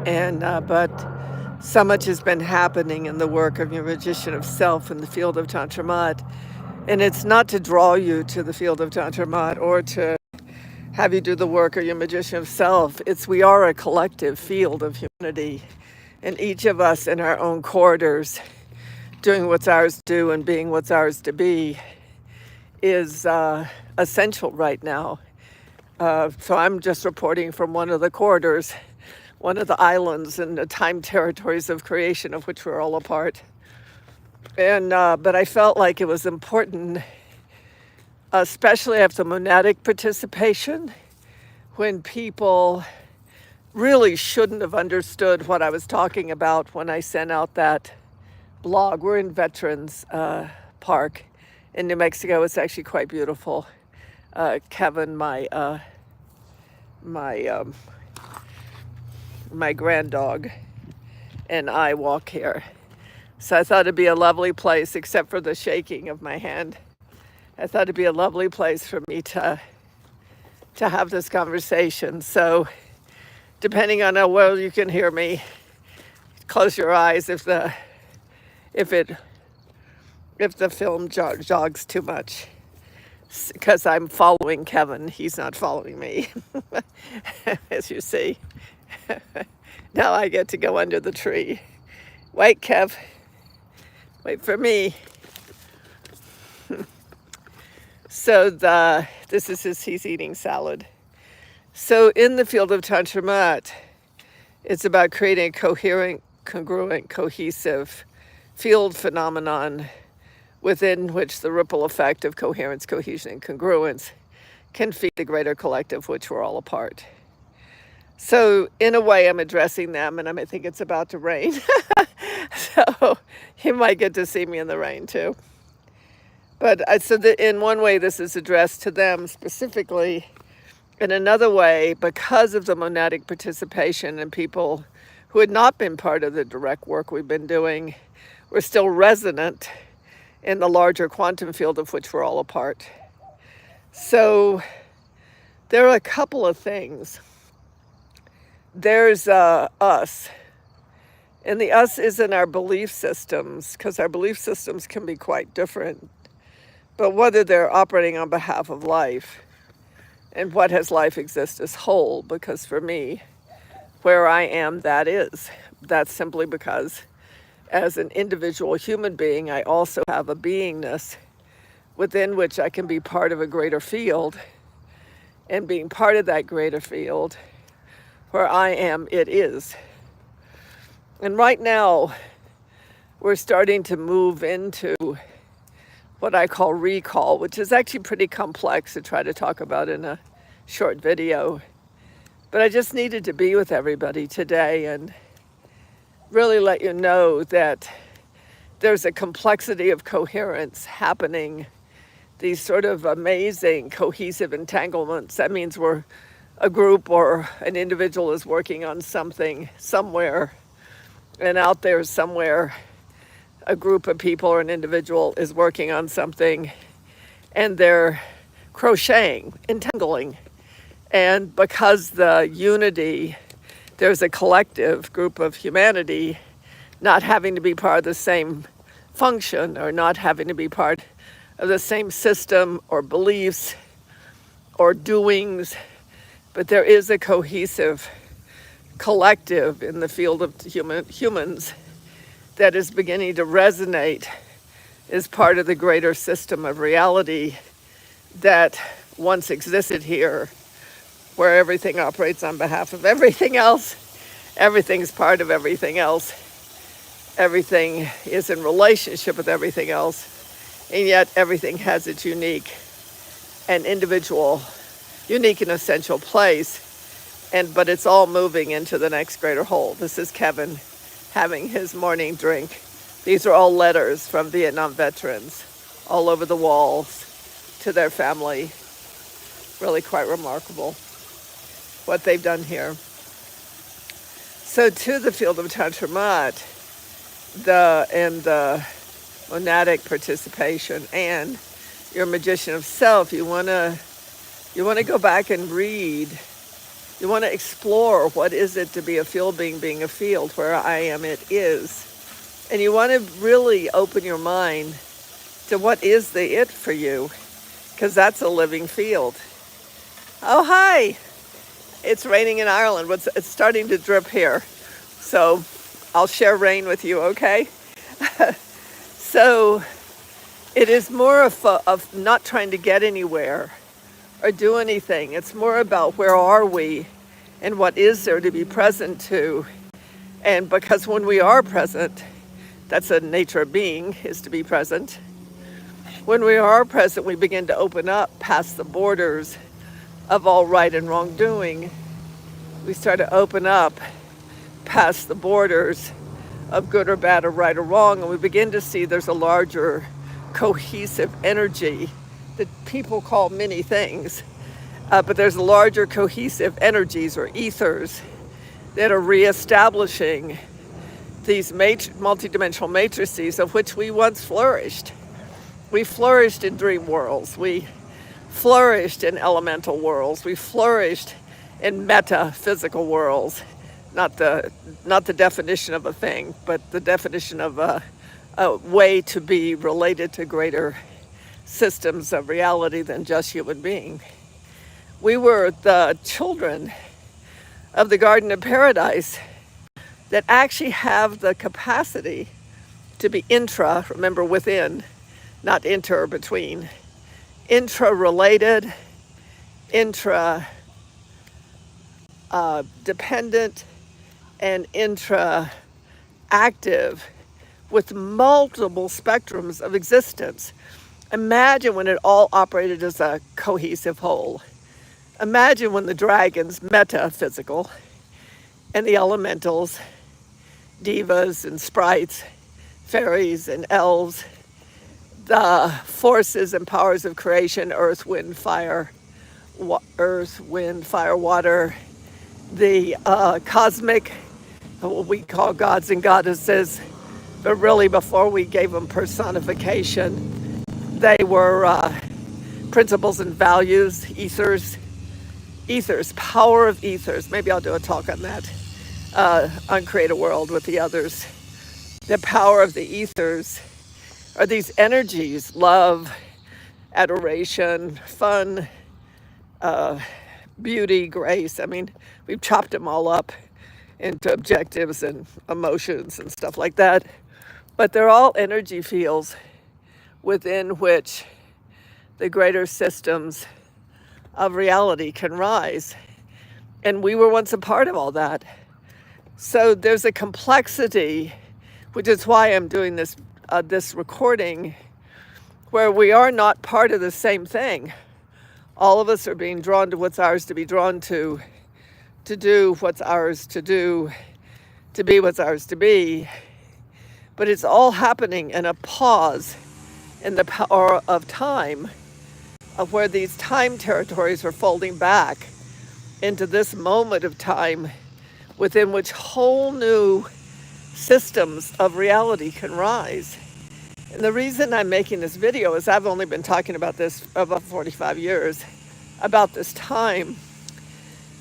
And but so much has been happening in the work of your magician of self in the field of Tantra Maat. And it's not to draw you to the field of Tantra Maat or to have you do the work of your magician of self. It's we are a collective field of humanity, and each of us in our own corridors doing what's ours to do and being what's ours to be is essential right now. So I'm just reporting from one of the corridors, one of the islands in the time territories of creation of which we're all a part. And but I felt like it was important, especially after monadic participation, when people really shouldn't have understood what I was talking about when I sent out that blog. We're in Veterans Park in New Mexico. It's actually quite beautiful. Kevin, my my grand dog, and I walk here. So I thought it'd be a lovely place, except for the shaking of my hand. I thought it'd be a lovely place for me to have this conversation. So depending on how well you can hear me, close your eyes if it if the film jogs too much, because I'm following Kevin. He's not following me, as you see. Now I get to go under the tree. Wait, Kev. Wait for me. So he's eating salad. So in the field of Tantra Maat, it's about creating a coherent, congruent, cohesive field phenomenon within which the ripple effect of coherence, cohesion, and congruence can feed the greater collective, which we're all a part. So in a way, I'm addressing them, and I think it's about to rain. So you might get to see me in the rain too. But in one way, this is addressed to them specifically. In another way, because of the monadic participation and people who had not been part of the direct work we've been doing, were still resonant in the larger quantum field of which we're all a part. So there are a couple of things. There's us. And the us isn't our belief systems, because our belief systems can be quite different. But whether they're operating on behalf of life, and what has life exist as whole, because for me, where I am, that's simply because as an individual human being, I also have a beingness within which I can be part of a greater field, and being part of that greater field, where I am, it is. And right now, we're starting to move into what I call recall, which is actually pretty complex to try to talk about in a short video. But I just needed to be with everybody today and really let you know that there's a complexity of coherence happening, these sort of amazing cohesive entanglements. That means we're a group or an individual is working on something somewhere, and out there somewhere, a group of people or an individual is working on something, and they're crocheting, entangling. And because the unity, there's a collective group of humanity not having to be part of the same function or not having to be part of the same system or beliefs or doings, but there is a cohesive collective in the field of humans that is beginning to resonate as part of the greater system of reality that once existed here, where everything operates on behalf of everything else, everything's part of everything else, everything is in relationship with everything else, and yet everything has its unique and individual, unique and essential place, but it's all moving into the next greater whole. This is Kevin having his morning drink. These are all letters from Vietnam veterans all over the walls to their family. Really quite remarkable what they've done here. So to the field of Tantra Maat, the monadic participation and your magician of self, you want to go back and read You want to explore what is it to be a field being a field, where I am, it is. And you want to really open your mind to what is the it for you, because that's a living field. Oh, hi. It's raining in Ireland. It's starting to drip here. So I'll share rain with you, okay? So it is more of not trying to get anywhere or do anything. It's more about where are we and what is there to be present to. And because when we are present, that's a nature of being, is to be present. When we are present, we begin to open up past the borders of all right and wrongdoing. We start to open up past the borders of good or bad or right or wrong, and we begin to see there's a larger cohesive energy that people call many things, but there's larger cohesive energies or ethers that are reestablishing these multidimensional matrices of which we once flourished. We flourished in dream worlds. We flourished in elemental worlds. We flourished in metaphysical worlds. Not the definition of a thing, but the definition of a way to be related to greater systems of reality than just human being. We were the children of the Garden of Paradise that actually have the capacity to be remember within, not inter, between, intra-related, intra-dependent, and intra-active with multiple spectrums of existence. Imagine when it all operated as a cohesive whole. Imagine when the dragons, metaphysical, and the elementals, divas and sprites, fairies and elves, the forces and powers of creation, earth, wind, fire, water, the cosmic, what we call gods and goddesses, but really before we gave them personification, they were principles and values, ethers, power of ethers. Maybe I'll do a talk on that, on Create a World with the others. The power of the ethers are these energies: love, adoration, fun, beauty, grace. I mean, we've chopped them all up into objectives and emotions and stuff like that. But they're all energy fields within which the greater systems of reality can rise. And we were once a part of all that. So there's a complexity, which is why I'm doing this recording, where we are not part of the same thing. All of us are being drawn to what's ours to be drawn to do what's ours to do, to be what's ours to be. But it's all happening in a pause in the power of time, of where these time territories are folding back into this moment of time within which whole new systems of reality can rise. And the reason I'm making this video is I've only been talking about this for about 45 years, about this time.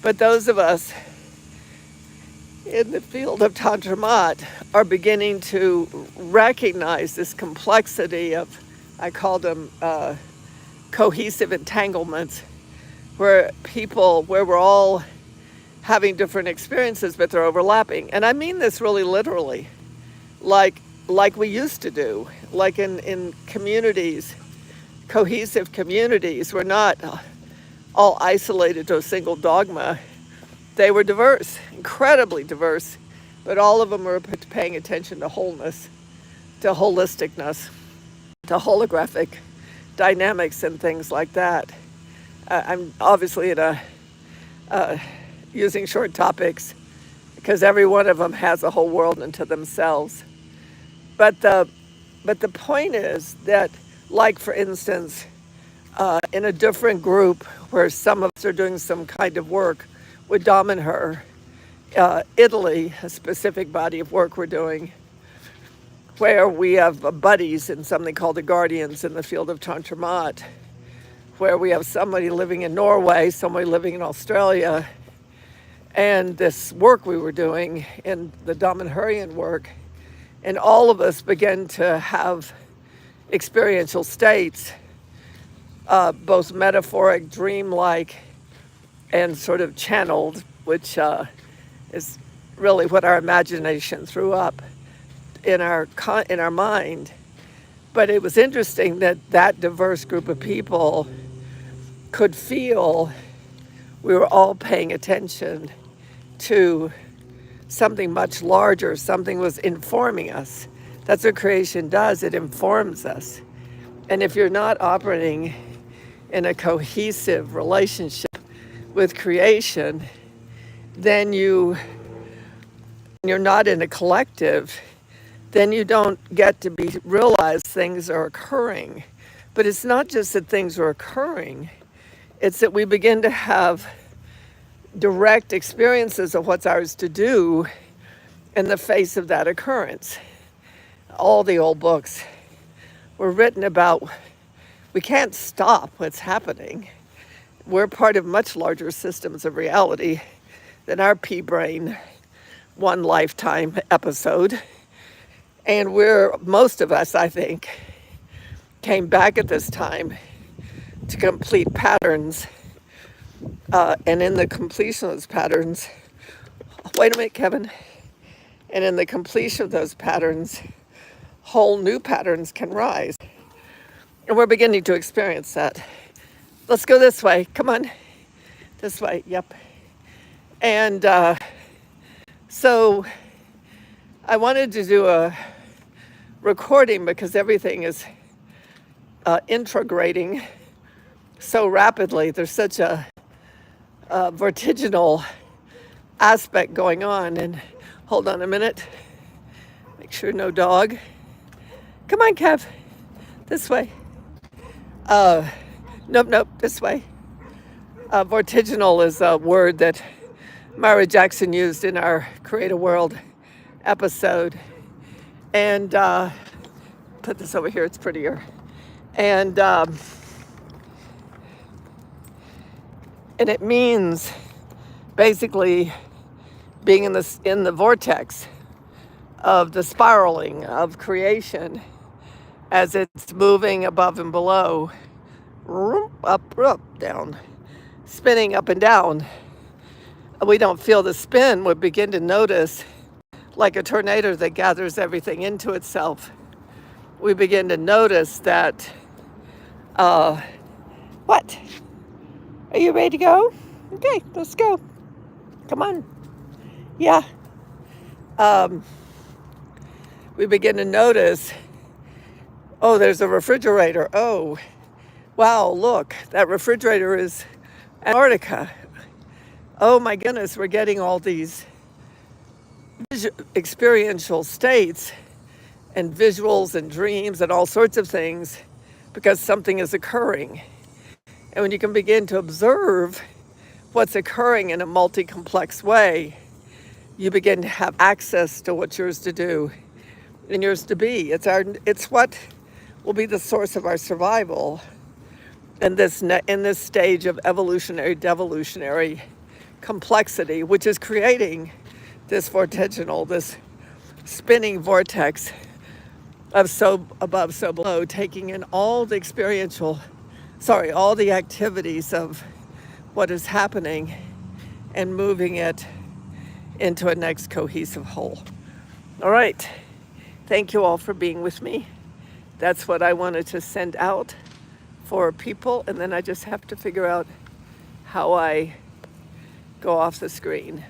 But those of us in the field of Tantra Maat are beginning to recognize this complexity of, I call them cohesive entanglements, where we're all having different experiences, but they're overlapping. And I mean this really literally, like we used to do, like in communities, cohesive communities. We're not all isolated to a single dogma. They were diverse, incredibly diverse, but all of them were paying attention to wholeness, to holisticness, to holographic dynamics and things like that. I'm obviously using short topics because every one of them has a whole world unto themselves. But the point is that, like for instance, in a different group where some of us are doing some kind of work with Dom and her, Italy, a specific body of work we're doing, where we have buddies in something called the Guardians in the field of Tantra Maat, where we have somebody living in Norway, somebody living in Australia, and this work we were doing in the Damanhurian work, and all of us began to have experiential states, both metaphoric, dreamlike, and sort of channeled, which is really what our imagination threw up in our mind. But it was interesting that that diverse group of people could feel we were all paying attention to something much larger. Something was informing us. That's what creation does. It informs us. And if you're not operating in a cohesive relationship with creation, then you're not in a collective, then you don't get to realize things are occurring. But it's not just that things are occurring, it's that we begin to have direct experiences of what's ours to do in the face of that occurrence. All the old books were written about we can't stop what's happening. We're part of much larger systems of reality than our pea brain one lifetime episode. And most of us, I think, came back at this time to complete patterns. And in the completion of those patterns, wait a minute, Kevin. And in the completion of those patterns, whole new patterns can rise. And we're beginning to experience that. Let's go this way. Come on. This way. Yep. And so I wanted to do a recording because everything is integrating so rapidly. There's such a vertiginal aspect going on. And hold on a minute. Make sure no dog. Come on, Kev. This way. Nope, this way. Vertiginal is a word that Myra Jackson used in our Create a World episode. And put this over here, it's prettier. And it means basically being in the vortex of the spiraling of creation as it's moving above and below, up, down, spinning up and down. We don't feel the spin. We begin to notice, like a tornado that gathers everything into itself, we begin to notice that, what? Are you ready to go? Okay, let's go. Come on. Yeah. We begin to notice, oh, there's a refrigerator. Oh, wow, look, that refrigerator is Antarctica. Oh my goodness, we're getting all these experiential states and visuals and dreams and all sorts of things because something is occurring. And when you can begin to observe what's occurring in a multi-complex way, you begin to have access to what's yours to do and yours to be. It's what will be the source of our survival in this stage of evolutionary, devolutionary complexity, which is creating this vertiginal, this spinning vortex of so above, so below, taking in all the all the activities of what is happening and moving it into a next cohesive whole. All right. Thank you all for being with me. That's what I wanted to send out for people, and then I just have to figure out how I go off the screen.